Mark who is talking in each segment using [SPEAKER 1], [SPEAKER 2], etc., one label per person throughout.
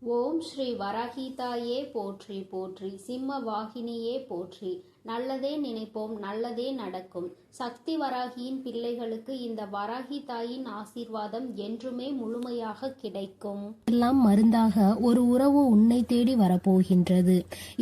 [SPEAKER 1] ஓம் ஸ்ரீ வராகிதாயே போற்றி போற்றி, சிம்ம வாகினியே போற்றி. நல்லதே நினைப்போம், நல்லதே நடக்கும். சக்தி வராகியின் பிள்ளைகளுக்கு இந்த வராகி தாயின் ஆசீர்வாதம் என்றுமே முழுமையாக கிடைக்கும்.
[SPEAKER 2] எல்லாம் மருந்தாக ஒரு உறவு உன்னை தேடி வரப்போகின்றது.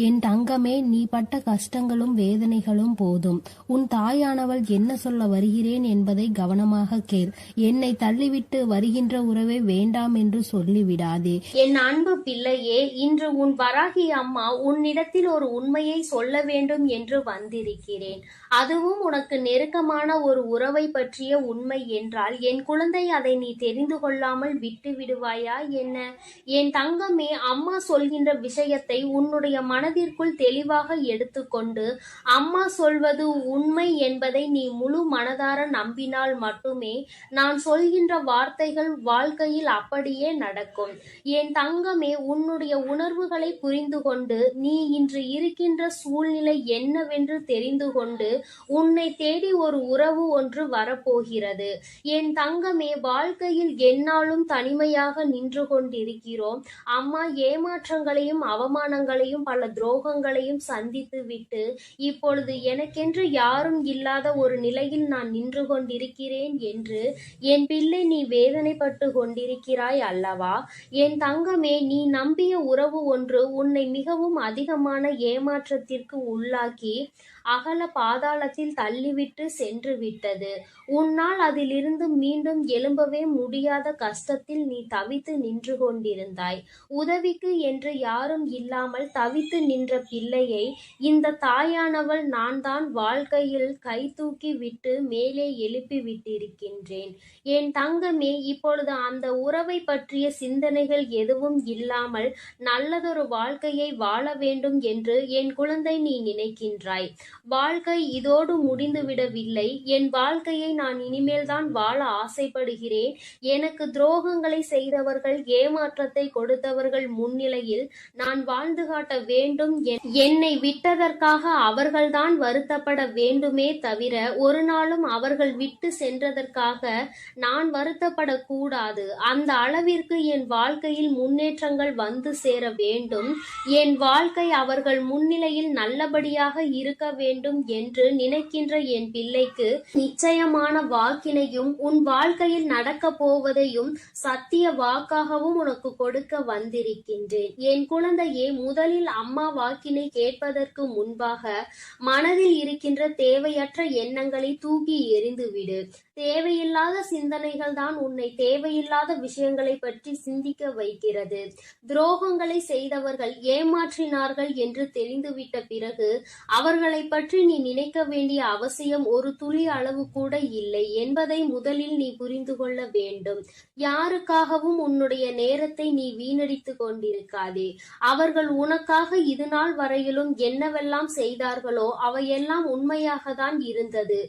[SPEAKER 2] என் தங்கமே, நீ பட்ட கஷ்டங்களும் வேதனைகளும் போதும். உன் தாயானவள் என்ன சொல்ல வருகிறேன் என்பதை கவனமாக கேள். என்னை தள்ளிவிட்டு வருகின்ற உறவை வேண்டாம் என்று சொல்லிவிடாதே.
[SPEAKER 3] என் அன்பு பிள்ளையே, இன்று உன் வராகி அம்மா உன்னிடத்தில் ஒரு உண்மையை சொல்ல வேண்டும் என்று வந்திருக்கிறேன். அதுவும் உனக்கு நெருக்கமான ஒரு உறவை பற்றிய உண்மை என்றால், என் குழந்தை, அதை நீ தெரிந்து கொள்ளாமல் விட்டு விடுவாயா என்ன? என் தங்கமே, அம்மா சொல்கின்ற விஷயத்தை உன்னுடைய மனதிற்குள் தெளிவாக எடுத்துக்கொண்டு, அம்மா சொல்வது உண்மை என்பதை நீ முழு மனதார நம்பினால் மட்டுமே நான் சொல்கின்ற வார்த்தைகள் வாழ்க்கையில் அப்படியே நடக்கும். என் தங்கமே, உன்னுடைய உணர்வுகளை புரிந்து கொண்டு, நீ இன்று இருக்கின்ற சூழ்நிலை என்னவென்று தெரிந்து கொண்டு, உன்னை தேடி ஒரு உறவு ஒன்று வரப்போகிறது. என் தங்கமே, வாழ்க்கையில் எந்நாளும் தனிமையாக நின்று கொண்டிருக்கிறோம். அம்மா ஏமாற்றங்களையும் அவமானங்களையும் பல துரோகங்களையும் சந்தித்து விட்டு இப்பொழுது எனக்கென்று யாரும் இல்லாத ஒரு நிலையில் நான் நின்று கொண்டிருக்கிறேன் என்று என் பிள்ளை நீ வேதனைப்பட்டு கொண்டிருக்கிறாய் அல்லவா? என் தங்கமே, நீ நம்பிய உறவு ஒன்று உன்னை மிகவும் அதிகமான ஏமாற்றத்திற்கு உள்ளாக்கி அகல பாதாளத்தில் தள்ளிவிட்டு சென்று விட்டது. உன்னால் அதிலிருந்து மீண்டும் எழும்பவே முடியாத கஷ்டத்தில் நீ தவித்து நின்று கொண்டிருந்தாய். உதவிக்கு என்று யாரும் இல்லாமல் தவித்து நின்ற பிள்ளையை இந்த தாயானவள் நான் தான் வாழ்க்கையில் கை தூக்கி விட்டு மேலே எழுப்பி விட்டிருக்கின்றேன். என் தங்கமே, இப்பொழுது அந்த உறவை பற்றிய சிந்தனைகள் எதுவும் இல்லாமல் நல்லதொரு வாழ்க்கையை வாழ வேண்டும் என்று என் குழந்தை நீ நினைக்கின்றாய். வாழ்க்கை இதோடு முடிந்துவிடவில்லை. என் வாழ்க்கையை நான் இனிமேல் தான் வாழ ஆசைப்படுகிறேன். எனக்கு துரோகங்களை செய்தவர்கள், ஏமாற்றத்தை கொடுத்தவர்கள் முன்னிலையில் நான் வாழ்ந்து காட்ட வேண்டும். என்னை விட்டதற்காக அவர்கள்தான் வருத்தப்பட வேண்டுமே தவிர ஒரு நாளும் அவர்கள் விட்டு சென்றதற்காக நான் வருத்தப்படக்கூடாது. அந்த அளவிற்கு என் வாழ்க்கையில் முன்னேற்றங்கள் வந்து சேர வேண்டும். என் வாழ்க்கை அவர்கள் முன்னிலையில் நல்லபடியாக இருக்க வேண்டும் என்று நினைக்கின்ற என் பிள்ளைக்கு நிச்சயமான வாக்கினையும் உன் வாழ்க்கையில் நடக்க போவதையும் சத்திய வாக்காகவும் உனக்கு கொடுக்க வந்திருக்கின்றேன். என் குழந்தையே, முதலில் அம்மா வாக்கினை கேட்பதற்கு முன்பாக மனதில் இருக்கின்ற தேவையற்ற எண்ணங்களை தூக்கி எறிந்துவிடு. தேவையில்லாத சிந்தனைகள் தான் உன்னை தேவையில்லாத விஷயங்களை பற்றி சிந்திக்க வைக்கிறது. துரோகங்களை செய்தவர்கள், ஏமாற்றினார்கள் என்று தெரிந்துவிட்ட பிறகு அவர்களை பற்றி நீ நினைக்க வேண்டிய அவசியம் ஒரு துளி அளவு கூட இல்லை என்பதை முதலில் நீ புரிந்து கொள்ள வேண்டும். யாருக்காகவும் உன்னுடைய நேரத்தை நீ வீணடித்து கொண்டிருக்காதே. அவர்கள் உனக்காக இது நாள் வரையிலும் என்னவெல்லாம் செய்தார்களோ அவையெல்லாம் உண்மையாக தான் இருந்தது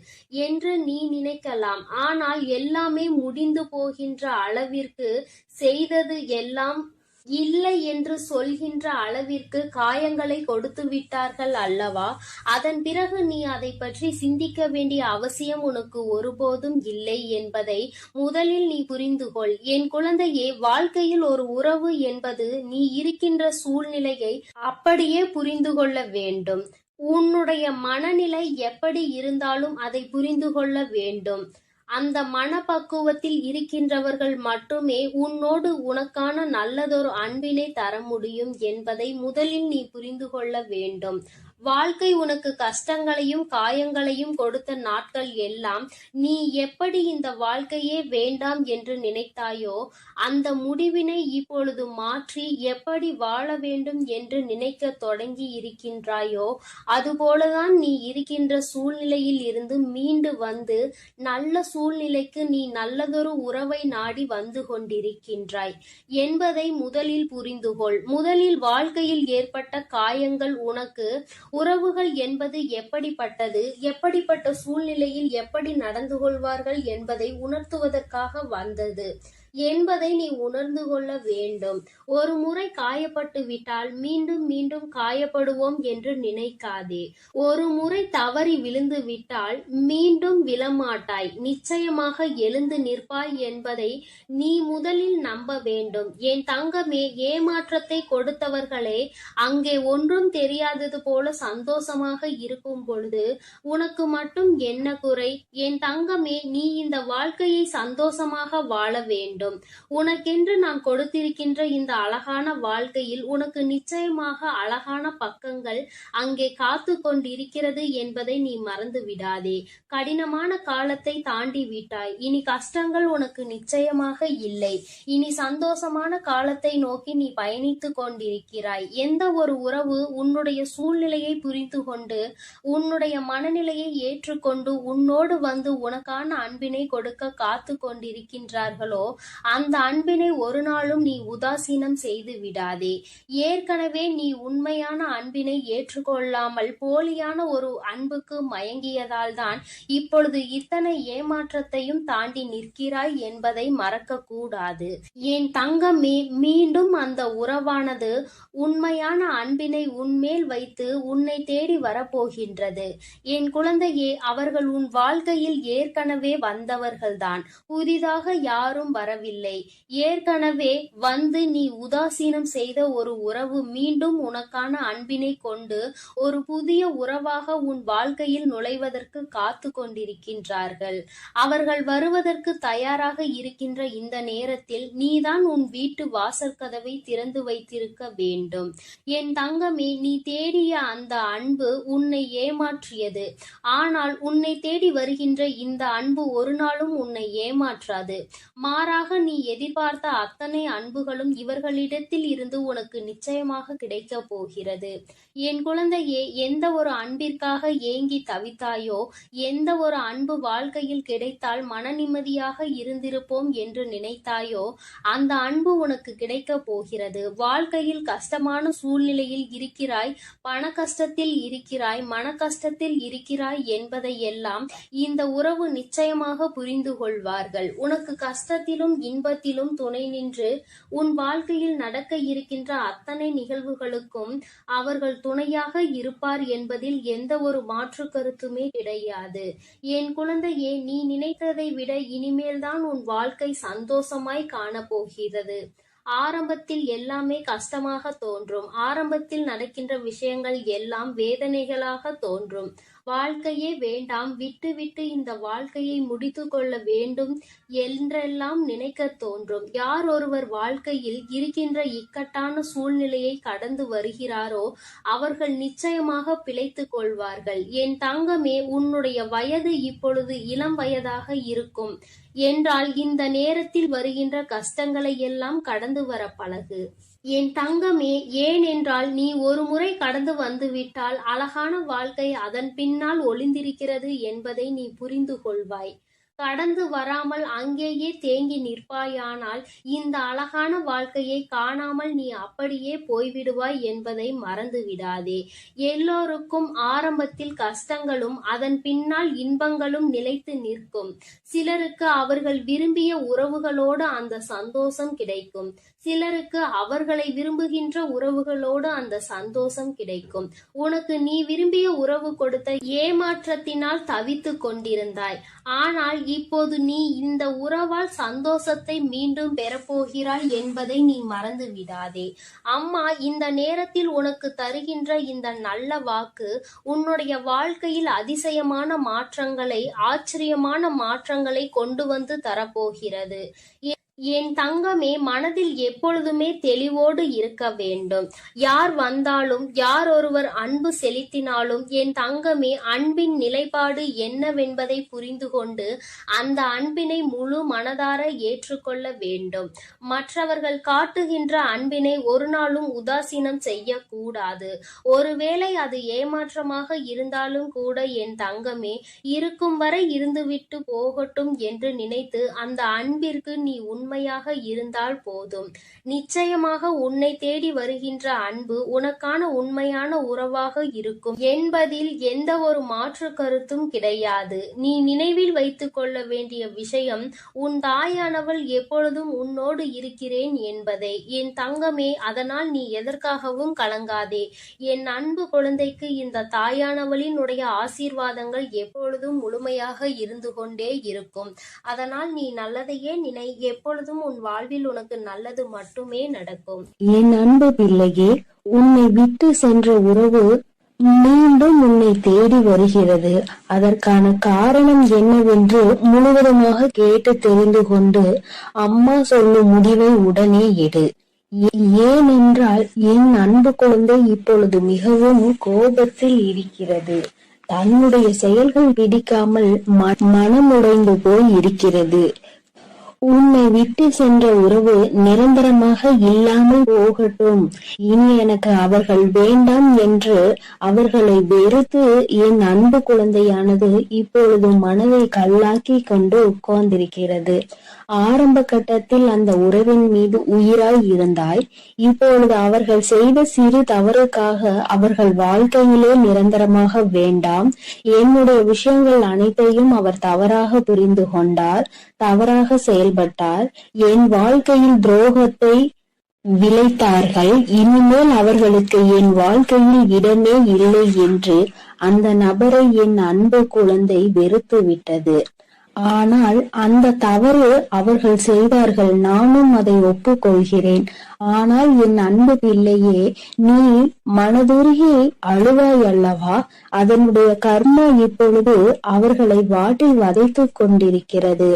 [SPEAKER 3] என்று நீ நினைக்கலாம். ஆனால் எல்லாமே முடிந்து போகின்ற அளவிற்கு செய்தது எல்லாம் இல்லை என்று சொல்கின்ற அளவிற்கு காயங்களை கொடுத்து விட்டார்கள் அல்லவா? அதன் பிறகு நீ அதை பற்றி சிந்திக்க வேண்டிய அவசியம் உனக்கு ஒருபோதும் இல்லை என்பதை முதலில் நீ புரிந்து கொள். என் குழந்தையே, வாழ்க்கையில் ஒரு உறவு என்பது நீ இருக்கின்ற சூழ்நிலையை அப்படியே புரிந்து கொள்ள வேண்டும். உன்னுடைய மனநிலை எப்படி இருந்தாலும் அதை புரிந்து கொள்ள வேண்டும். அந்த மனப்பக்குவத்தில் இருக்கின்றவர்கள் மட்டுமே உன்னோடு உனக்கான நல்லதொரு அன்பினை தர முடியும் என்பதை முதலில் நீ புரிந்து கொள்ள வேண்டும். வாழ்க்கை உனக்கு கஷ்டங்களையும் காயங்களையும் கொடுத்த நாட்கள் எல்லாம் நீ எப்படி இந்த வாழ்க்கையே வேண்டாம் என்று நினைத்தாயோ அந்த முடிவினை இப்பொழுது மாற்றி எப்படி வாழ வேண்டும் என்று நினைக்க தொடங்கி இருக்கின்றாயோ அதுபோலதான் நீ இருக்கின்ற சூழ்நிலையில் இருந்து மீண்டு வந்து நல்ல சூழ்நிலைக்கு நீ நல்லதொரு உறவை நாடி வந்து கொண்டிருக்கின்றாய் என்பதை முதலில் புரிந்துகொள். முதலில் வாழ்க்கையில் ஏற்பட்ட காயங்கள் உனக்கு உறவுகள் என்பது எப்படிப்பட்டது, எப்படிப்பட்ட சூழ்நிலையில் எப்படி நடந்து கொள்வார்கள் என்பதை உணர்த்துவதற்காக வந்தது. என்பதை நீ உணர்ந்து கொள்ள வேண்டும். ஒரு முறை காயப்பட்டு விட்டால் மீண்டும் மீண்டும் காயப்படுவோம் என்று நினைக்காதே. ஒரு முறை தவறி விழுந்து விட்டால் மீண்டும் விழமாட்டாய், நிச்சயமாக எழுந்து நிற்பாய் என்பதை நீ முதலில் நம்ப வேண்டும். என் தங்கமே, ஏமாற்றத்தை கொடுத்தவர்களே அங்கே ஒன்றும் தெரியாதது போல சந்தோஷமாக இருக்கும் பொழுது உனக்கு மட்டும் என்ன குறை? என் தங்கமே, நீ இந்த வாழ்க்கையை சந்தோஷமாக வாழ வேண்டும். உனக்கென்று நான் கொடுத்திருக்கின்ற இந்த அழகான வாழ்க்கையில் உனக்கு நிச்சயமாக அழகான பக்கங்கள் அங்கே காத்து கொண்டிருக்கிறது என்பதை நீ மறந்து விடாதே. கடினமான காலத்தை தாண்டி விட்டாய், இனி கஷ்டங்கள் உனக்கு நிச்சயமாக இல்லை. இனி சந்தோஷமான காலத்தை நோக்கி நீ பயணித்துக் கொண்டிருக்கிறாய். எந்த ஒரு உறவு உன்னுடைய சூழ்நிலையை புரிந்து கொண்டு உன்னுடைய மனநிலையை ஏற்றுக்கொண்டு உன்னோடு வந்து உனக்கான அன்பினை கொடுக்க காத்து கொண்டிருக்கின்றார்களோ அந்த அன்பினை ஒரு நாளும் நீ உதாசீனம் செய்து விடாதே. ஏற்கனவே நீ உண்மையான அன்பினை ஏற்றுக்கொள்ளாமல் போலியான ஒரு அன்புக்கு மயங்கியதால் தான் இப்பொழுது இத்தனை ஏமாற்றத்தையும் தாண்டி நிற்கிறாய் என்பதை மறக்க கூடாது. என் தங்கமே, மீண்டும் அந்த உறவானது உண்மையான அன்பினை உன்மேல் வைத்து உன்னை தேடி வரப்போகின்றது. என் குழந்தையே, அவர்கள் உன் வாழ்க்கையில் ஏற்கனவே வந்தவர்கள்தான், புதிதாக யாரும் வரவில்லை. ஏற்கனவே வந்து நீ உதாசீனம் செய்த ஒரு உறவு மீண்டும் உனக்கான அன்பினை கொண்டு ஒரு புதிய உறவாக உன் வாழ்க்கையில் நுழைவதற்கு காத்து கொண்டிருக்கின்றார்கள். அவர்கள் வருவதற்கு தயாராக இருக்கின்ற இந்த நேரத்தில் நீதான் உன் வீட்டு வாசல் கதவை திறந்து வைத்திருக்க வேண்டும். என் தங்கமே, நீ தேடிய அந்த அன்பு உன்னை ஏமாற்றியது. ஆனால் உன்னை தேடி வருகின்ற இந்த அன்பு ஒரு நாளும் உன்னை ஏமாற்றாது. மாறாக நீ எதிர்பார்த்த அத்தனை அன்புகளும் இவர்களிடத்தில் இருந்து உனக்கு நிச்சயமாக கிடைக்க போகிறது. என் குழந்தையே, எந்த ஒரு அன்பிற்காக ஏங்கி தவித்தாயோ, எந்த ஒரு அன்பு வாழ்க்கையில் கிடைத்தால் மன நிம்மதியாக இருந்திருப்போம் என்று நினைத்தாயோ, அந்த அன்பு உனக்கு கிடைக்க போகிறது. வாழ்க்கையில் கஷ்டமான சூழ்நிலையில் இருக்கிறாய், பண கஷ்டத்தில் இருக்கிறாய், மன கஷ்டத்தில் இருக்கிறாய் என்பதை எல்லாம் இந்த உறவு நிச்சயமாக புரிந்து கொள்வார்கள். உனக்கு கஷ்டத்திலும் இன்பத்திலும் துணை நின்று உன் வாழ்க்கையில் நடக்க இருக்கின்ற அத்தனை நிகழ்வுகளுக்கும் அவர்கள் துணையாக இருப்பார் என்பதில் எந்த ஒரு மாற்று கருத்துமே கிடையாது. என் குழந்தையே, நீ நினைத்ததை விட இனிமேல்தான் உன் வாழ்க்கை சந்தோஷமாய் காணப்போகிறது. ஆரம்பத்தில் எல்லாமே கஷ்டமாக தோன்றும். ஆரம்பத்தில் நடக்கின்ற விஷயங்கள் எல்லாம் வேதனைகளாக தோன்றும். வாழ்க்கையே வேண்டாம், விட்டு விட்டு இந்த வாழ்க்கையை முடித்து கொள்ள வேண்டும் என்றெல்லாம் நினைக்க தோன்றும். யார் ஒருவர் வாழ்க்கையில் இருக்கின்ற இக்கட்டான சூழ்நிலையை கடந்து வருகிறாரோ அவர்கள் நிச்சயமாக பிழைத்துக் கொள்வார்கள். என் தங்கமே, உன்னுடைய வயது இப்பொழுது இளம் வயதாக இருக்கும் என்றால் இந்த நேரத்தில் வருகின்ற கஷ்டங்களை எல்லாம் கடந்து வர பழகு. என் தங்கமே, ஏனென்றால் நீ ஒரு முறை கடந்து வந்துவிட்டால் அழகான வாழ்க்கை அதன் பின்னால் ஒளிந்திருக்கிறது என்பதை நீ புரிந்து கொள்வாய். கடந்து வராமல் அங்கேயே தேங்கி நிற்பாயானால் இந்த அழகான வாழ்க்கையை காணாமல் நீ அப்படியே போய்விடுவாய் என்பதை மறந்து விடாதே. எல்லோருக்கும் ஆரம்பத்தில் கஷ்டங்களும் அதன் பின்னால் இன்பங்களும் நிலைத்து நிற்கும். சிலருக்கு அவர்கள் விரும்பிய உறவுகளோடு அந்த சந்தோஷம் கிடைக்கும். சிலருக்கு அவர்களை விரும்புகின்ற உறவுகளோடு அந்த சந்தோஷம் கிடைக்கும். உனக்கு நீ விரும்பிய உறவு கொடுத்த ஏமாற்றத்தினால் தவித்து கொண்டிருந்தாய். ஆனால் இப்போது நீ இந்த உறவால் சந்தோஷத்தை மீண்டும் பெறப்போகிறாய் என்பதை நீ மறந்து விடாதே. அம்மா இந்த நேரத்தில் உனக்கு தருகின்ற இந்த நல்ல வாக்கு உன்னுடைய வாழ்க்கையில் அதிசயமான மாற்றங்களை, ஆச்சரியமான மாற்றங்களை கொண்டு வந்து தரப்போகிறது. என் தங்கமே, மனதில் எப்பொழுதுமே தெளிவோடு இருக்க வேண்டும். யார் வந்தாலும், யார் ஒருவர் அன்பு செலுத்தினாலும் என் தங்கமே, அன்பின் நிலைப்பாடு என்னவென்பதை புரிந்து கொண்டு அந்த அன்பினை முழு மனதார ஏற்றுக்கொள்ள வேண்டும். மற்றவர்கள் காட்டுகின்ற அன்பினை ஒரு நாளும் உதாசீனம் செய்யக்கூடாது. ஒருவேளை அது ஏமாற்றமாக இருந்தாலும் கூட என் தங்கமே, இருக்கும் வரை இருந்துவிட்டு போகட்டும் என்று நினைத்து அந்த அன்பிற்கு நீ உண்மையாக இருந்தால் போதும். நிச்சயமாக உன்னை தேடி வருகின்ற அன்பு உனக்கான உண்மையான உறவாக இருக்கும் என்பதில் எந்த ஒரு மாற்று கருத்தும் கிடையாது. நீ நினைவில் வைத்துக் கொள்ள வேண்டிய விஷயம், உன் தாயானவள் எப்பொழுதும் உன்னோடு இருக்கிறேன் என்பதை. என் தங்கமே, அதனால் நீ எதற்காகவும் கலங்காதே. என் அன்பு குழந்தைக்கு இந்த தாயானவளினுடைய ஆசீர்வாதங்கள் எப்பொழுதும் முழுமையாக இருந்து கொண்டே இருக்கும். அதனால் நீ நல்லதையே நினை. எப்பொழுதும் உன் வாழ்வில் உனக்கு நல்லது மட்டுமே நடக்கும்.
[SPEAKER 2] என் அன்பு பிள்ளையே, உன்னை விட்டு சென்ற உறவு மீண்டும் உன்னை தேடி வருகிறது. அதற்கான காரணம் என்னவென்று முழுவதுமாக கேட்டு தெரிந்து கொண்டு அம்மா சொல்லும் முடிவை உடனே எடு. ஏனென்றால் என் அன்பு குழந்தை இப்பொழுது மிகவும் கோபத்தில் இருக்கிறது. தன்னுடைய செயல்கள் பிடிக்காமல் மனமுடைந்து போய் இருக்கிறது. உன்னை விட்டு சென்ற உறவு நிரந்தரமாக இல்லாமல் போகட்டும், இனி எனக்கு அவர்கள் வேண்டாம் என்று அவர்களை வெறுத்து என் அன்பு குழந்தையானது இப்பொழுது மனதை கல்லாக்கி கொண்டு உட்கார்ந்திருக்கிறது. ஆரம்ப கட்டத்தில் அந்த உறவின் மீது உயிராய் இருந்தாய். இப்பொழுது அவர்கள் செய்த சிறு தவறுக்காக அவர்கள் வாழ்க்கையிலே நிரந்தரமாக வேண்டாம். என்னுடைய விஷயங்கள் அனைத்தையும் அவர் தவறாக புரிந்து கொண்டார், தவறாக செயல்பட்டார், என் வாழ்க்கையில் துரோகத்தை விளைத்தார்கள். இனிமேல் அவர்களுக்கு என் வாழ்க்கையில் இடமே இல்லை என்று அந்த நபரை என் அன்பு குழந்தை வெறுத்து விட்டது. ஆனால் அந்த தவறு அவர்கள் செய்தார்கள், நானும் அதை ஒப்புக்கொள்கிறேன். ஆனால் என் அன்பு பிள்ளையே, நீ மனதுருகி அழுவாய் அல்லவா? அதனுடைய கர்மா இப்பொழுது அவர்களை வாட்டி வதைத்து கொண்டிருக்கிறது.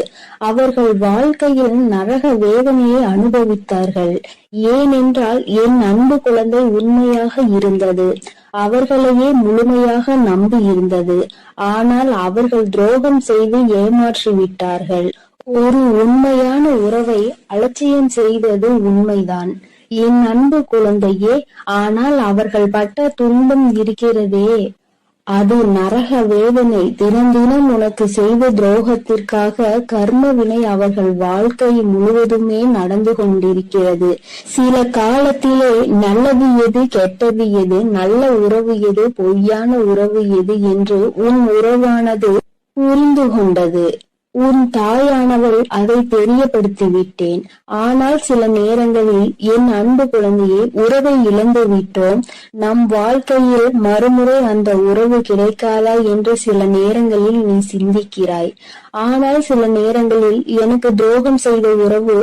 [SPEAKER 2] அவர்கள் வாழ்க்கையில் நரக வேதனையை அனுபவித்தார்கள். ஏனென்றால் என் அன்பு குழந்தை உண்மையாக இருந்தது, அவர்களையே முழுமையாக நம்பி இருந்தது. ஆனால் அவர்கள் துரோகம் செய்து ஏமாற்றி விட்டார்கள். ஒரு உண்மையான உறவை அலட்சியம் செய்தது உண்மைதான் என் அன்பு குழந்தையே. ஆனால் அவர்கள் பட்ட துன்பம் இருக்கிறதே, அது நரக வேதனை. தினம் தினம் உனக்கு செய்த துரோகத்திற்காக கர்ம வினை அவர்கள் வாழ்க்கை முழுவதுமே நடந்து கொண்டிருக்கிறது. சில காலத்திலே நல்லது எது, கெட்டது எது, நல்ல உறவு எது, பொய்யான உறவு எது என்று உன் உறவானது புரிந்து கொண்டது. உன் தாயானவள் அதை தெரியப்படுத்தி விட்டேன். ஆனால் சில நேரங்களில் என் அன்பு குழந்தையை உறவை இழந்து விட்டோம், நம் வாழ்க்கையில் மறுமுறை அந்த உறவு கிடைக்காதா என்று சில நேரங்களில் நீ சிந்திக்கிறாய். ஆனால் சில நேரங்களில் எனக்கு துரோகம் செய்த உறவு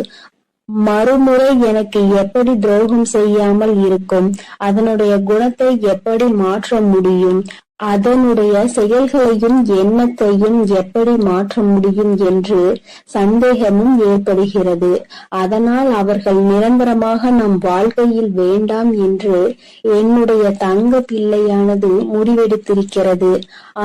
[SPEAKER 2] மறுமுறை எனக்கு எப்படி துரோகம் செய்யாமல் இருக்கும், அதனுடைய குணத்தை எப்படி மாற்ற முடியும், அதனுடைய செயல்களையும் எண்ணத்தையும் எப்படி மாற்ற முடியும் என்று சந்தேகமும் ஏற்படுகிறது. அதனால் அவர்கள் நிரந்தரமாக நம் வாழ்க்கையில் வேண்டாம் என்று என்னுடைய தங்க பிள்ளையானது முடிவெடுத்திருக்கிறது.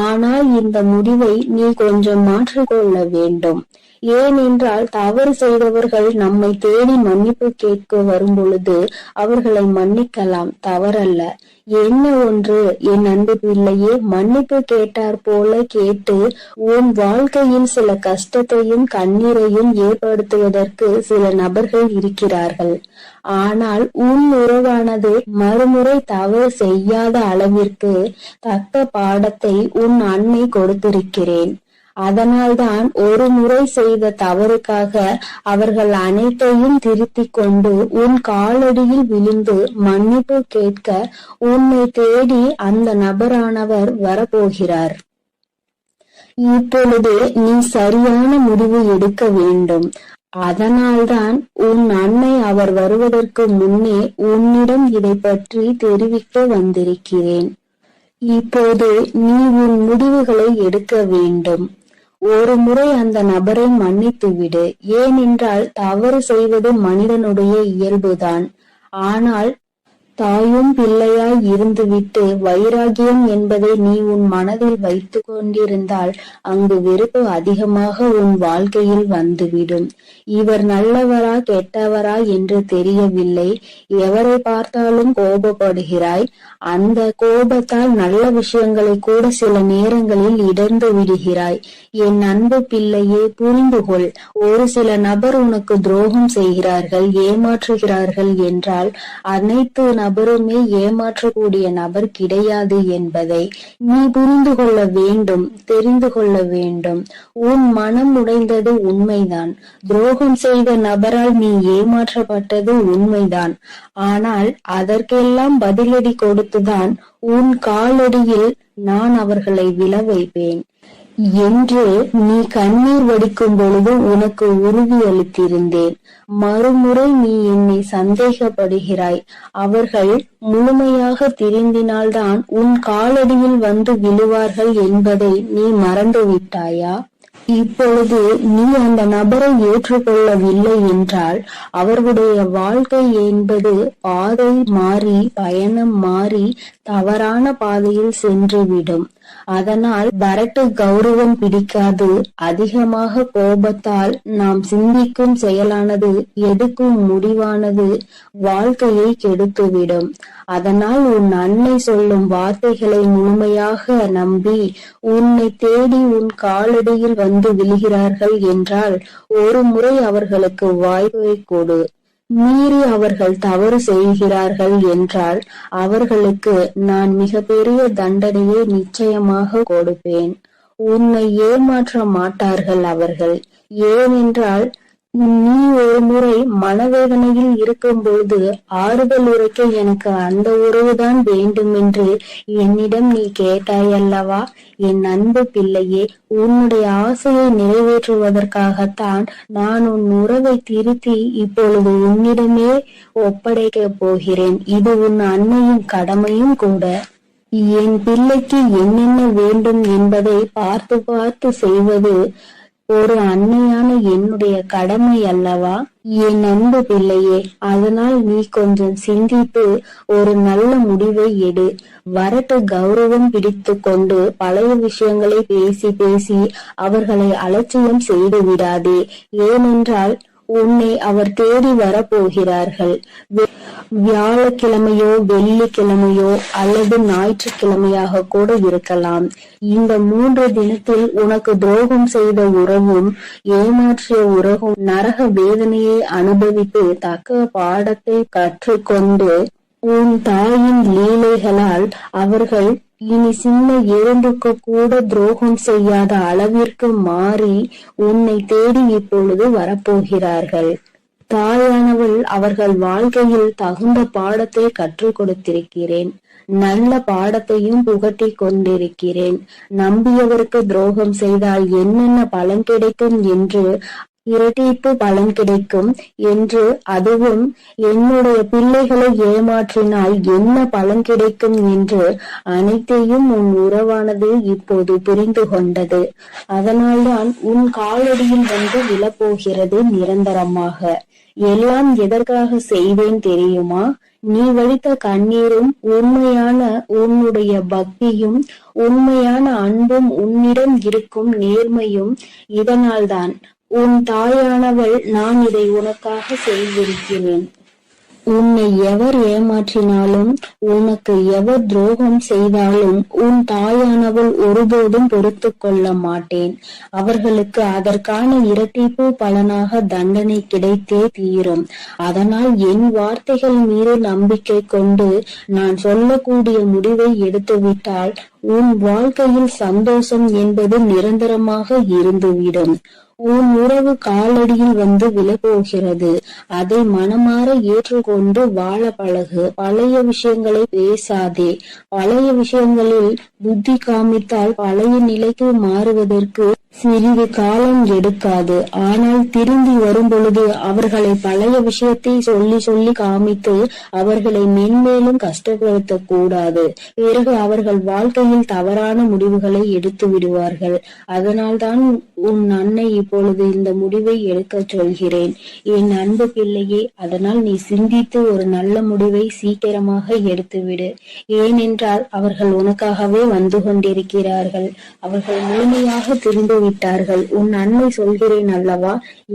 [SPEAKER 2] ஆனால் இந்த முடிவை நீ கொஞ்சம் மாற்றிக்கொள்ள வேண்டும். ஏனென்றால் தவறு செய்தவர்கள் நம்மை தேடி மன்னிப்பு கேட்க வரும் பொழுது அவர்களை மன்னிக்கலாம், தவறல்ல. என்ன ஒன்று என் அன்பு பிள்ளையே, மன்னிப்பு கேட்டார் போல கேட்டு உன் வாழ்க்கையில் சில கஷ்டத்தையும் கண்ணீரையும் ஏற்படுத்துவதற்கு சில நபர்கள் இருக்கிறார்கள். ஆனால் உன் உறவானது மறுமுறை தவறு செய்யாத அளவிற்கு தக்க பாடத்தை உன் அன்னை கொடுத்திருக்கிறேன். அதனால்தான் ஒரு முறை செய்த தவறுக்காக அவர்கள் அனைத்தையும் திருத்திக் கொண்டு உன் காலடியில் விழுந்து மன்னிப்பு கேட்க உன்னை தேடி அந்த நபரானவர் வரப்போகிறார். இப்பொழுது நீ சரியான முடிவு எடுக்க வேண்டும். அதனால்தான் உன் அன்னை அவர் வருவதற்கு முன்னே உன்னிடம் இதை பற்றி தெரிவிக்க வந்திருக்கிறேன். இப்போது நீ உன் முடிவுகளை எடுக்க வேண்டும். ஒரு முறை அந்த நபரை மன்னித்து விடு. ஏனென்றால் தவறு செய்வது மனிதனுடைய இயல்புதான். ஆனால்
[SPEAKER 4] தாயும் பிள்ளையாய் இருந்துவிட்டு வைராகியம் என்பதை நீ உன் மனதில் வைத்து கொண்டிருந்தால் அங்கு வெறுப்பு அதிகமாக உன் வாழ்க்கையில் வந்துவிடும். இவர் நல்லவரா கெட்டவரா என்று தெரியவில்லை. எவரை பார்த்தாலும் கோபப்படுகிறாய். அந்த கோபத்தால் நல்ல விஷயங்களை கூட சில நேரங்களில் இழந்து விடுகிறாய். என் அன்பு பிள்ளையே, புரிந்து கொள். ஒரு சில நபர் உனக்கு துரோகம் செய்கிறார்கள், ஏமாற்றுகிறார்கள் என்றால் அனைத்து நபருமே ஏமாற்றக்கூடிய நபர் கிடையாது என்பதை நீ புரிந்து கொள்ள வேண்டும், தெரிந்து கொள்ள வேண்டும். உன் மனம் உடைந்தது உண்மைதான். துரோகம் செய்த நபரால் நீ ஏமாற்றப்பட்டது உண்மைதான். ஆனால் அதற்கெல்லாம் பதிலடி கொடுத்துதான் உன் காலடியில் நான் அவர்களை விழ வைப்பேன் என்று நீ கண்ணீர் வடிக்கும் பொழுது உனக்கு உறுதியளித்திருந்தேன். மறுமுறை நீ என்னை சந்தேகப்படுகிறாய். அவர்கள் முழுமையாக திருந்தினால்தான் உன் காலடியில் வந்து விழுவார்கள் என்பதை நீ மறந்து விட்டாயா? இப்பொழுது நீ அந்த நபரை ஏற்றுக்கொள்ளவில்லை என்றால் அவர்களுடைய வாழ்க்கை என்பது பாதை மாறி, பயணம் மாறி தவறான பாதையில் சென்றுவிடும். அதனால் வரட்டு கௌரவம் பிடிக்காது. அதிகமாக கோபத்தால் நாம் சிந்திக்கும் செயலானது, எடுக்கும் முடிவானது வாழ்க்கையை கெடுத்துவிடும். அதனால் உன் அன்னை சொல்லும் வார்த்தைகளை முழுமையாக நம்பி உன்னை தேடி உன் காலடியில் வந்து விழுகிறார்கள் என்றால் ஒரு முறை அவர்களுக்கு வாய்ப்பை கொடு. மீறி அவர்கள் தவறு செய்கிறார்கள் என்றால் அவர்களுக்கு நான் மிகப்பெரிய தண்டனையை நிச்சயமாக கொடுப்பேன். உன்னை ஏமாற்ற மாட்டார்கள் அவர்கள். ஏனென்றால் நீ ஒரு முறை மனவேதனையில் இருக்கும்போது ஆறுதல் உரைக்க எனக்கு அந்த உறவுதான் வேண்டும் என்று என்னிடம் நீ கேட்டாயல்லவா? என் அன்பு பிள்ளையே, உன்னுடைய ஆசையை நிறைவேற்றுவதற்காகத்தான் நான் உன் உறவை திருத்தி இப்பொழுது உன்னிடமே ஒப்படைக்க போகிறேன். இது உன் அன்னையின் கடமையும் கூட. என் பிள்ளைக்கு என்னென்ன வேண்டும் என்பதை பார்த்து பார்த்து செய்வது ஒரு அன்னையான என்னுடைய கடமை அல்லவா? என் அன்பு பிள்ளையே, அதனால் நீ கொஞ்சம் சிந்தித்து ஒரு நல்ல முடிவை எடு. வரட்டு கௌரவம் பிடித்து கொண்டு பழைய விஷயங்களை பேசி பேசி அவர்களை அலட்சியம் செய்து விடாதே. ஏனென்றால் உன்னை அவர் தேடி வரப்போகிறார்கள். வியாழக்கிழமையோ வெள்ளிக்கிழமையோ அல்லது ஞாயிற்றுக்கிழமையாக கூட இருக்கலாம். இந்த 3 தினத்தில் உனக்கு துரோகம் செய்த உறவும் ஏமாற்றிய உறவும் நரக வேதனையை அனுபவித்து தக்க பாடத்தை கற்றுக்கொண்டு உன் தாயின் லீலைகளால் அவர்கள் இனி சின்ன எறும்புக்கு கூட துரோகம் செய்யாத அளவிற்கு மாறி உன்னை தேடி இப்பொழுது வரப்போகிறார்கள். தாயானவள் அவர்கள் வாழ்க்கையில் தகுந்த பாடத்தை கற்றுக் கொடுத்திருக்கிறேன். நல்ல பாடத்தையும் புகட்டி கொண்டிருக்கிறேன். நம்பியவருக்கு துரோகம் செய்தால் என்னென்ன பலன் கிடைக்கும் என்று, இரட்டிப்பு பலன் கிடைக்கும் என்று, அதுவும் என்னுடைய பிள்ளைகளை ஏமாற்றினால் என்ன பலன் கிடைக்கும் என்று அனைத்தையும் உன் உறவானது இப்போது புரிந்து கொண்டது. அதனால்தான் உன் காலடியில் வந்து விழப்போகிறது நிரந்தரமாக. எல்லாம் எதற்காக செய்வேன் தெரியுமா? நீ வடித்த கண்ணீரும் உண்மையான உன்னுடைய பக்தியும் உண்மையான அன்பும் உன்னிடம் இருக்கும் நேர்மையும் இதனால்தான். உன் தாயானவள் நான் இதை உனக்காக செய்திருக்கிறேன். உன்னை எவர் ஏமாற்றினாலும் உனக்கு எவர் துரோகம் செய்தாலும் உன் தாயானவள் ஒருபோதும் பொறுத்து கொள்ள மாட்டேன். அவர்களுக்கு அதற்கான இரட்டிப்பு பலனாக தண்டனை கிடைத்தே தீரும். அதனால் என் வார்த்தைகள் மீது நம்பிக்கை கொண்டு நான் சொல்லக்கூடிய முடிவை எடுத்துவிட்டால் உன் வாழ்க்கையில் சந்தோஷம் என்பது நிரந்தரமாக இருந்துவிடும். உன் உறவு காலடியில் வந்து விழப்போகிறது. அதை மனமாற ஏற்றுக்கொண்டு வாழ பழகு. பழைய விஷயங்களை பேசாதே. பழைய விஷயங்களில் புத்தி காமித்தால் பழைய நிலைக்கு மாறுவதற்கு சிறிது காலம் எடுக்காது. ஆனால் திரும்பி வரும் பொழுது அவர்களை பழைய விஷயத்தை சொல்லி சொல்லி காமித்து அவர்களை மென்மேலும் கஷ்டப்படுத்த கூடாது. பிறகு அவர்கள் வாழ்க்கையில் தவறான முடிவுகளை எடுத்து விடுவார்கள். அதனால்தான் உன் அன்னை இப்பொழுது இந்த முடிவை எடுக்க சொல்கிறேன் என் அன்பு பிள்ளையே. அதனால் நீ சிந்தித்து ஒரு நல்ல முடிவை சீக்கிரமாக எடுத்துவிடு. ஏனென்றால் அவர்கள் உனக்காகவே வந்து கொண்டிருக்கிறார்கள். அவர்கள் முழுமையாக திரும்ப விட்டார்கள். உன் அன்னை சொல்கிறேன் அல்லவா,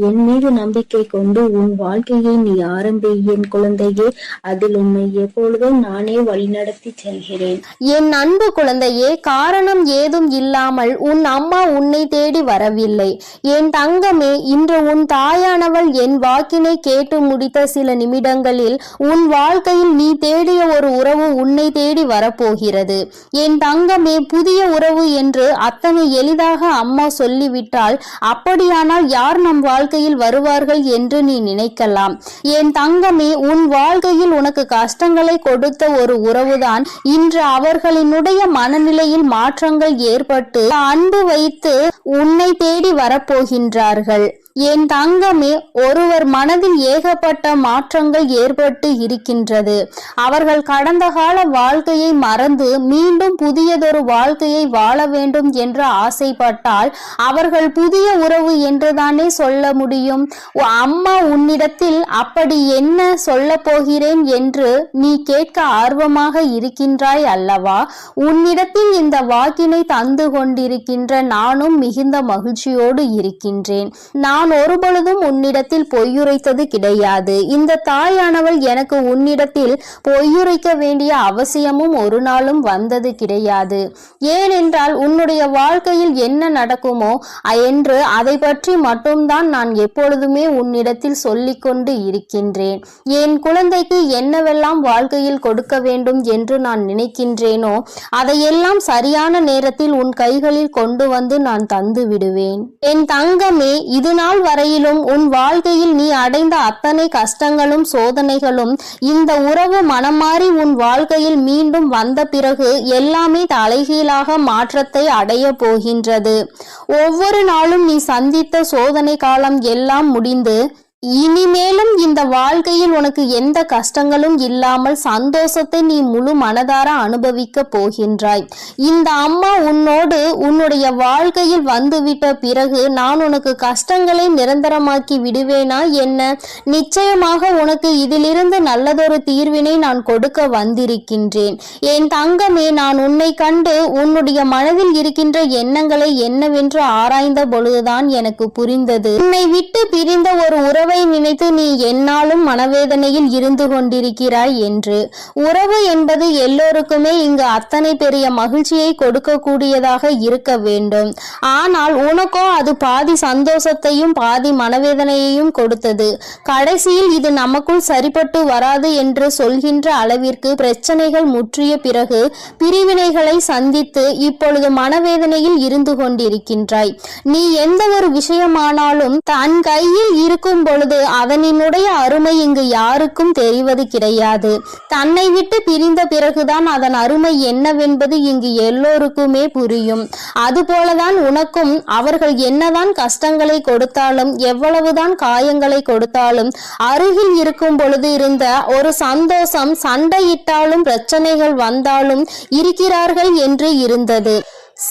[SPEAKER 4] என் மீது நம்பிக்கை கொண்டு உன் வாழ்க்கையை நீ ஆரம்பி என் குழந்தையே. அதில் உன்னை எப்பொழுதும் நானே வழிநடத்தி செல்கிறேன்.
[SPEAKER 3] என் அன்பு குழந்தையே, காரணம் ஏதும் இல்லாமல் உன் அம்மா உன்னை தேடி வரவில்லை. என் தங்கமே, இன்று உன் தாயானவள் என் வாக்கினை கேட்டு முடித்த சில நிமிடங்களில் உன் வாழ்க்கையில் நீ தேடிய ஒரு உறவு உன்னை தேடி வரப்போகிறது. என் தங்கமே, புதிய உறவு என்று அத்தனை எளிதாக அம்மா சொல்லிவிட்டால் அப்படியானால் யார் நம் வாழ்க்கையில் வருவார்கள் என்று நீ நினைக்கலாம். என் தங்கமே, உன் வாழ்க்கையில் உனக்கு கஷ்டங்களை கொடுத்த ஒரு உறவுதான் இன்று அவர்களினுடைய மனநிலையில் மாற்றங்கள் ஏற்பட்டு அன்பு வைத்து உன்னை தேடி வரப்போகின்றார்கள். என் தங்கமே, ஒருவர் மனதில் ஏகப்பட்ட மாற்றங்கள் ஏற்பட்டு இருக்கின்றது. அவர்கள் கடந்த கால வாழ்க்கையை மறந்து மீண்டும் புதியதொரு வாழ்க்கையை வாழ வேண்டும் என்று ஆசைப்பட்டால் அவர்கள் புதிய உறவு என்றுதானே சொல்ல முடியும். அம்மா உன்னிடத்தில் அப்படி என்ன சொல்ல போகிறேன் என்று நீ கேட்க ஆர்வமாக இருக்கின்றாய் அல்லவா? உன்னிடத்தில் இந்த வாக்கினை தந்து கொண்டிருக்கின்ற நானும் மிகுந்த மகிழ்ச்சியோடு இருக்கின்றேன். நான் ஒருபொழுதும் உன்னிடத்தில் பொய்யுரைத்தது கிடையாது. இந்த தாயானவள் எனக்கு உன்னிடத்தில் பொய்யுரைக்க வேண்டிய அவசியமும் ஒரு நாளும் வந்தது கிடையாது. ஏனென்றால் உன்னுடைய வாழ்க்கையில் என்ன நடக்குமோ என்று அதை பற்றி மட்டும்தான் நான் எப்பொழுதுமே உன்னிடத்தில் சொல்லிக் கொண்டு இருக்கின்றேன். என் குழந்தைக்கு என்னவெல்லாம் வாழ்க்கையில் கொடுக்க வேண்டும் என்று நான் நினைக்கின்றேனோ அதையெல்லாம் சரியான நேரத்தில் உன் கைகளில் கொண்டு வந்து நான் தந்து விடுவேன். என் தங்கமே, இது நாள் வரையிலும் உன் வாழ்க்கையில் நீ அடைந்த அத்தனை கஷ்டங்களும் சோதனைகளும் இந்த உறவு மனமாறி உன் வாழ்க்கையில் மீண்டும் வந்த பிறகு எல்லாமே தலைகீழாக மாற்றத்தை அடைய போகின்றது. ஒவ்வொரு நாளும் நீ சந்தித்த சோதனை காலம் எல்லாம் முடிந்து இனிமேலும் இந்த வாழ்க்கையில் உனக்கு எந்த கஷ்டங்களும் இல்லாமல் சந்தோஷத்தை நீ முழு மனதார அனுபவிக்க போகின்றாய். இந்த அம்மா உன்னோடு உன்னுடைய வாழ்க்கையில் வந்துவிட்ட பிறகு நான் உனக்கு கஷ்டங்களை நிரந்தரமாக்கி விடுவேனா என்ன? நிச்சயமாக உனக்கு இதிலிருந்து நல்லதொரு தீர்வினை நான் கொடுக்க வந்திருக்கின்றேன். என் தங்கமே, நான் உன்னை கண்டு உன்னுடைய மனதில் இருக்கின்ற எண்ணங்களை என்னவென்று ஆராய்ந்த பொழுதுதான் எனக்கு புரிந்தது. உன்னை விட்டு பிரிந்த ஒரு உறவை நினைத்து நீ என்னாலும் மனவேதனையில் இருந்து கொண்டிருக்கிறாய் என்று. உறவு என்பது எல்லோருக்குமே இங்கு அத்தனை பெரிய மகிழ்ச்சியை கொடுக்க கூடியதாக இருக்க வேண்டும். ஆனால் உனக்கோ அது பாதி சந்தோஷத்தையும் பாதி மனவேதனையையும் கொடுத்தது. கடைசியில் இது நமக்குள் சரிப்பட்டு வராது என்று சொல்கின்ற அளவிற்கு பிரச்சனைகள் முற்றிய பிறகு பிரிவினைகளை சந்தித்து இப்பொழுது மனவேதனையில் இருந்து கொண்டிருக்கின்றாய். நீ எந்த ஒரு விஷயமானாலும் தன் கையில் இருக்கும் பொழுது அதனினுடைய அருமை இங்கு யாருக்கும் தெரிவது கிடையாது. தன்னை விட்டு பிரிந்த பிறகுதான் அதன் அருமை என்னவென்பது இங்கு எல்லோருக்குமே புரியும். அதுபோலதான் உனக்கும் அவர்கள் என்னதான் கஷ்டங்களை கொடுத்தாலும் எவ்வளவுதான் காயங்களை கொடுத்தாலும் அருகில் இருக்கும் பொழுது இருந்த ஒரு சந்தோஷம் சண்டையிட்டாலும் பிரச்சனைகள் வந்தாலும் இருக்கிறார்கள் என்று இருந்தது.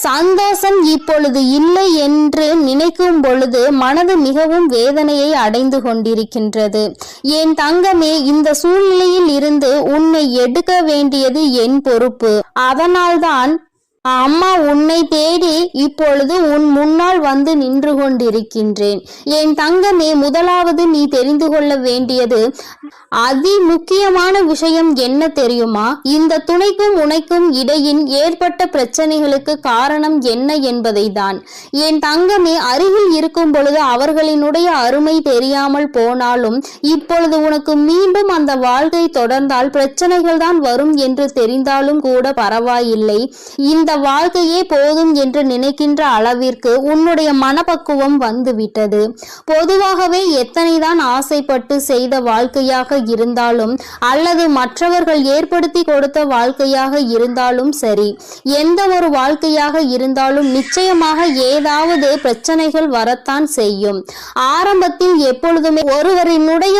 [SPEAKER 3] சந்தோஷம் இப்பொழுது இல்லை என்று நினைக்கும் பொழுது மனது மிகவும் வேதனையை அடைந்து கொண்டிருக்கின்றது. என் தங்கமே, இந்த சூழ்நிலையில் இருந்து உன்னை எடுக்க வேண்டியது என் பொறுப்பு. அதனால்தான் அம்மா உன்னை தேடி இப்பொழுது உன் முன்னால் வந்து நின்று கொண்டிருக்கின்றேன். என் தங்கமே, முதலாவது நீ தெரிந்து கொள்ள வேண்டியது அதி முக்கியமான விஷயம் என்ன தெரியுமா? இந்த துணைக்கும் உனக்கும் இடையில் ஏற்பட்ட பிரச்சனைகளுக்கு காரணம் என்ன என்பதை தான். என் தங்கமே, அருகில் இருக்கும் பொழுது அவர்களினுடைய அருமை தெரியாமல் போனாலும் இப்பொழுது உனக்கு மீண்டும் அந்த வாழ்க்கை தொடர்ந்தால் பிரச்சனைகள் தான் வரும் என்று தெரிந்தாலும் கூட பரவாயில்லை. இந்த
[SPEAKER 1] வாழ்க்கையே போதும் என்று நினைக்கின்ற அளவிற்கு உன்னுடைய மனப்பக்குவம் வந்துவிட்டது. பொதுவாகவே எத்தனைதான் ஆசைப்பட்டு செய்த வாழ்க்கையாக இருந்தாலும் அல்லது மற்றவர்கள் ஏற்படுத்தி கொடுத்த வாழ்க்கையாக இருந்தாலும் சரி, எந்த ஒரு வாழ்க்கையாக இருந்தாலும் நிச்சயமாக ஏதாவது பிரச்சனைகள் வரத்தான் செய்யும். ஆரம்பத்தில் எப்பொழுதுமே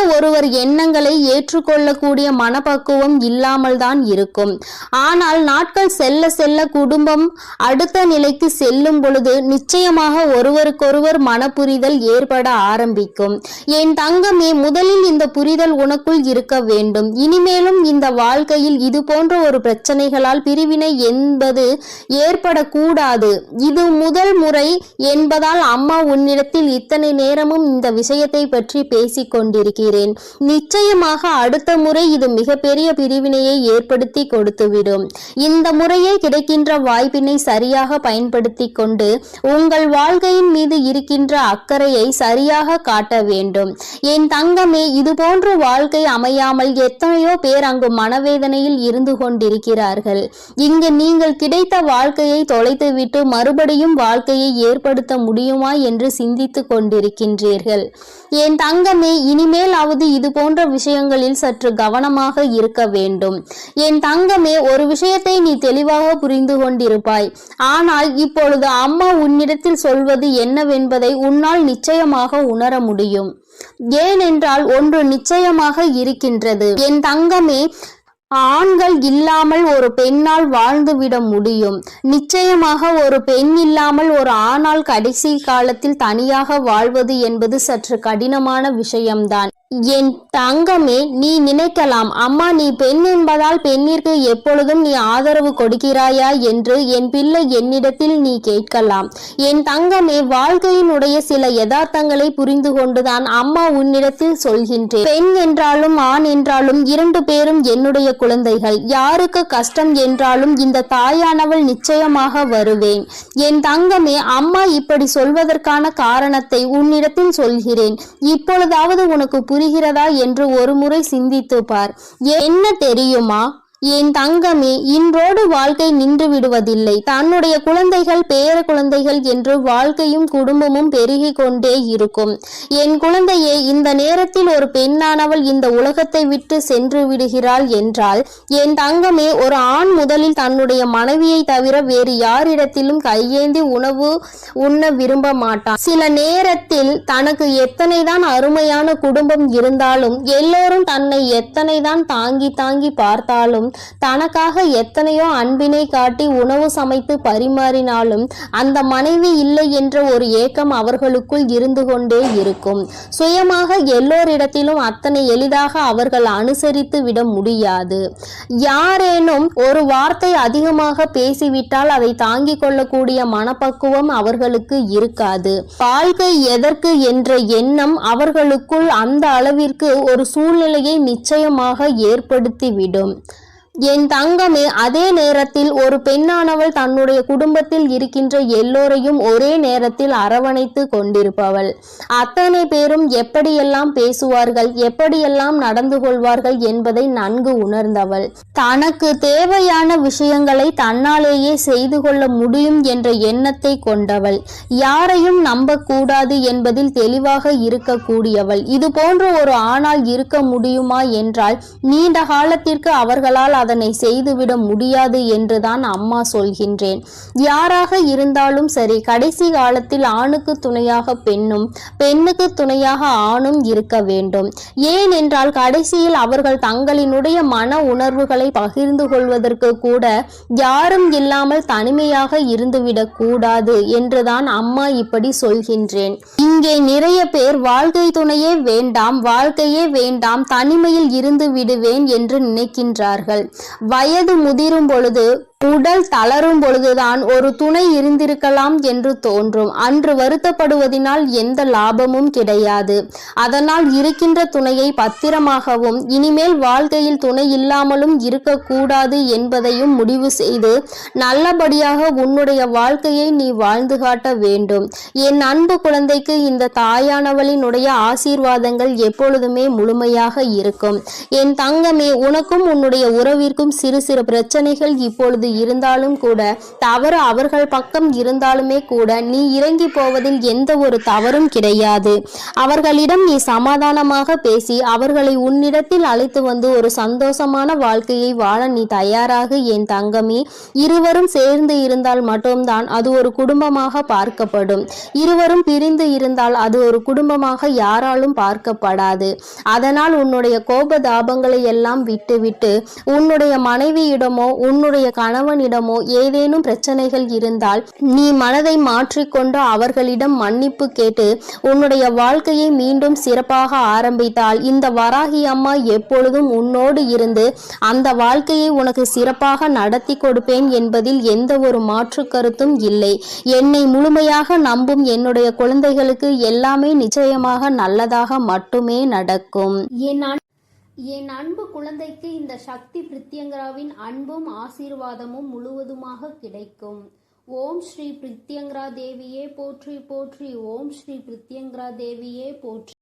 [SPEAKER 1] ஒருவர் எண்ணங்களை ஏற்றுக்கொள்ளக்கூடிய மனப்பக்குவம் இல்லாமல் தான் இருக்கும். ஆனால் நாட்கள் செல்ல செல்ல குடும்பம் அடுத்த நிலைக்கு செல்லும் பொழுது நிச்சயமாக ஒருவருக்கொருவர் மனப்புரிதல் ஏற்பட ஆரம்பிக்கும். என் தங்கமே, முதலில் இந்த புரிதல் உனக்குள் இருக்க வேண்டும். இனிமேலும் இந்த வாழ்க்கையில் இது போன்ற ஒரு பிரச்சனைகளால் பிரிவினை என்பது ஏற்படக்கூடாது. இது முதல் முறை என்பதால் அம்மா உன்னிடத்தில் இத்தனை நேரமும் இந்த விஷயத்தை பற்றி பேசிக் கொண்டிருக்கிறேன். நிச்சயமாக அடுத்த முறை இது மிகப்பெரிய பிரிவினையை ஏற்படுத்தி கொடுத்துவிடும். இந்த முறையே கிடைக்கின்ற வாய்ப்பினை சரியாக பயன்படுத்தி கொண்டு உங்கள் வாழ்க்கையின் மீது இருக்கின்ற அக்கறையை சரியாக காட்ட வேண்டும். என் தங்கமே, இது போன்ற வாழ்க்கை அமையாமல் எத்தனையோ பேர் அங்கு மனவேதனையில் இருந்து கொண்டிருக்கிறார்கள். இங்கு நீங்கள் கிடைத்த வாழ்க்கையை தொலைத்துவிட்டு மறுபடியும் வாழ்க்கையை ஏற்படுத்த முடியுமா என்று சிந்தித்து கொண்டிருக்கின்றீர்கள். என் தங்கமே, இனிமேலாவது இது போன்ற விஷயங்களில் சற்று கவனமாக இருக்க வேண்டும். என் தங்கமே, ஒரு விஷயத்தை நீ தெளிவாக புரிந்து கொண்டிருப்பாய். ஆனால் இப்பொழுது அம்மா உன்னிடத்தில் சொல்வது என்னவென்பதை உன்னால் நிச்சயமாக உணர முடியும். ஏனென்றால் ஒன்று நிச்சயமாக இருக்கின்றது. என் தங்கமே, ஆண்கள் இல்லாமல் ஒரு பெண்ணால் வாழ்ந்துவிட முடியும். நிச்சயமாக ஒரு பெண் இல்லாமல் ஒரு ஆணால் கடைசி காலத்தில் தனியாக வாழ்வது என்பது சற்று கடினமான விஷயம்தான். என் தங்கமே, நீ நினைக்கலாம், அம்மா நீ பெண் என்பதால் பெண்ணிற்கு எப்பொழுதும் நீ ஆதரவு கொடுக்கிறாயா என்று என் பிள்ளை என்னிடத்தில் நீ கேட்கலாம். என் தங்கமே, வாழ்க்கையினுடைய சில யதார்த்தங்களை புரிந்து கொண்டுதான் அம்மா உன்னிடத்தில் சொல்கின்றேன். பெண் என்றாலும் ஆண் என்றாலும் இரண்டு பேரும் என்னுடைய குழந்தைகள். யாருக்கு கஷ்டம் என்றாலும் இந்த தாயானவள் நிச்சயமாக வருவேன். என் தங்கமே, அம்மா இப்படி சொல்வதற்கான காரணத்தை உன்னிடத்தில் சொல்கிறேன். இப்பொழுதாவது உனக்கு புரிகிறதா என்று ஒரு முறை சிந்தித்து பார். என்ன தெரியுமா என் தங்கமே, இன்றோடு வாழ்க்கை நின்று விடுவதில்லை. தன்னுடைய குழந்தைகள் பேர குழந்தைகள் என்று வாழ்க்கையும் குடும்பமும் பெருகி கொண்டே இருக்கும். என் குழந்தையே, இந்த நேரத்தில் ஒரு பெண்ணானவள் இந்த உலகத்தை விட்டு சென்று விடுகிறாள் என்றால் என் தங்கமே, ஒரு ஆண் முதலில் தன்னுடைய மனைவியை தவிர வேறு யாரிடத்திலும் கையேந்தி உணவு உண்ண விரும்ப மாட்டான். சில நேரத்தில் தனக்கு எத்தனைதான் அருமையான குடும்பம் இருந்தாலும், எல்லோரும் தன்னை எத்தனைதான் தாங்கி தாங்கி பார்த்தாலும், தனக்காக எத்தனையோ அன்பினை காட்டி உணவு சமைத்து பரிமாறினாலும் அந்த மனைவி இல்லை என்ற ஒரு ஏக்கம் அவர்களுக்குள் இருந்து கொண்டே இருக்கும். சுயமாக எல்லோரிடத்திலும் அத்தனை எளிதாக அவர்கள் அனுசரித்து விட முடியாது. யாரேனும் ஒரு வார்த்தை அதிகமாக பேசிவிட்டால் அதை தாங்கிக் கொள்ளக்கூடிய மனப்பக்குவம் அவர்களுக்கு இருக்காது. வாழ்க்கை எதற்கு என்ற எண்ணம் அவர்களுக்குள் அந்த அளவிற்கு ஒரு சூழ்நிலையை நிச்சயமாக ஏற்படுத்திவிடும். என் தங்கமே, அதே நேரத்தில் ஒரு பெண்ணானவள் தன்னுடைய குடும்பத்தில் இருக்கின்ற எல்லோரையும் ஒரே நேரத்தில் அரவணைத்து கொண்டிருப்பவள். அத்தனை பேரும் எப்படியெல்லாம் பேசுவார்கள், எப்படியெல்லாம் நடந்து கொள்வார்கள் என்பதை நன்கு உணர்ந்தவள். தனக்கு தேவையான விஷயங்களை தன்னாலேயே செய்து கொள்ள முடியும் என்ற எண்ணத்தை கொண்டவள். யாரையும் நம்பக்கூடாது என்பதில் தெளிவாக இருக்கக்கூடியவள். இது போன்ற ஒரு ஆணால் இருக்க முடியுமா என்றால் நீண்ட காலத்திற்கு அவர்களால் அதனை செய்துவிட முடியாது என்றுதான் அம்மா சொல்கின்றேன். யாராக இருந்தாலும் சரி, கடைசி காலத்தில் ஆணுக்கு துணையாக பெண்ணும், பெண்ணுக்கு துணையாக ஆணும் இருக்க வேண்டும். ஏனென்றால் கடைசியில் அவர்கள் தங்களினுடைய மன உணர்வுகளை பகிர்ந்து கொள்வதற்கு கூட யாரும் இல்லாமல் தனிமையாக இருந்துவிடக் கூடாது என்றுதான் அம்மா இப்படி சொல்கின்றேன். இங்கே நிறைய பேர் வாழ்க்கை துணையே வேண்டாம், வாழ்க்கையே வேண்டாம், தனிமையில் இருந்து விடுவேன் என்று நினைக்கின்றார்கள். வயது முதிரும் பொழுது, உடல் தளரும் பொழுதுதான் ஒரு துணை இருந்திருக்கலாம் என்று தோன்றும். அன்று வருத்தப்படுவதனால் எந்த லாபமும் கிடையாது. அதனால் இருக்கின்ற துணையை பத்திரமாகவும் இனிமேல் வாழ்க்கையில் துணை இல்லாமலும் இருக்கக்கூடாது என்பதையும் முடிவு செய்து நல்லபடியாக உன்னுடைய வாழ்க்கையை நீ வாழ்ந்து காட்ட வேண்டும். என் அன்பு குழந்தைக்கு இந்த தாயானவளினுடைய ஆசீர்வாதங்கள் எப்பொழுதுமே முழுமையாக இருக்கும். என் தங்கமே, உனக்கும் உன்னுடைய உறவிற்கும் சிறு சிறு பிரச்சனைகள் இப்பொழுது இருந்தாலும் கூட, தவறு அவர்கள் பக்கம் இருந்தாலுமே கூட நீ இறங்கி போவதில் எந்த ஒரு தவறும் கிடையாது. அவர்களிடம் நீ சமாதானமாக பேசி அவர்களை உன்னிடத்தில் அழைத்து வந்து ஒரு சந்தோஷமான வாழ்க்கையை வாழ நீ தயாராக என் தங்கமே. இருவரும் சேர்ந்து இருந்தால் மட்டும்தான் அது ஒரு குடும்பமாக பார்க்கப்படும். இருவரும் பிரிந்து இருந்தால் அது ஒரு குடும்பமாக யாராலும் பார்க்கப்படாது. அதனால் உன்னுடைய கோபதாபங்களை எல்லாம் விட்டுவிட்டு உன்னுடைய மனைவியிடமோ உன்னுடைய கணவனிடமோ ஏதேனும் பிரச்சனைகள் இருந்தால் நீ மனதை மாற்றிக்கொண்டு அவர்களிடம் மன்னிப்பு கேட்டு உன்னுடைய வாழ்க்கையை மீண்டும் சிறப்பாக ஆரம்பித்தால் இந்த வராகி அம்மா எப்பொழுதும் உன்னோடு இருந்து அந்த வாழ்க்கையை உனக்கு சிறப்பாக நடத்தி கொடுப்பேன் என்பதில் எந்த ஒரு மாற்று கருத்தும் இல்லை. என்னை முழுமையாக நம்பும் என்னுடைய குழந்தைகளுக்கு எல்லாமே நிச்சயமாக நல்லதாக மட்டுமே நடக்கும். என் அன்பு குழந்தைக்கு இந்த சக்தி பிரித்யங்கராவின் அன்பும் ஆசீர்வாதமும் முழுவதுமாக கிடைக்கும். ஓம் ஸ்ரீ பிரித்யங்கரா தேவியே போற்றி போற்றி. ஓம் ஸ்ரீ பிரித்யங்கரா தேவியே போற்றி.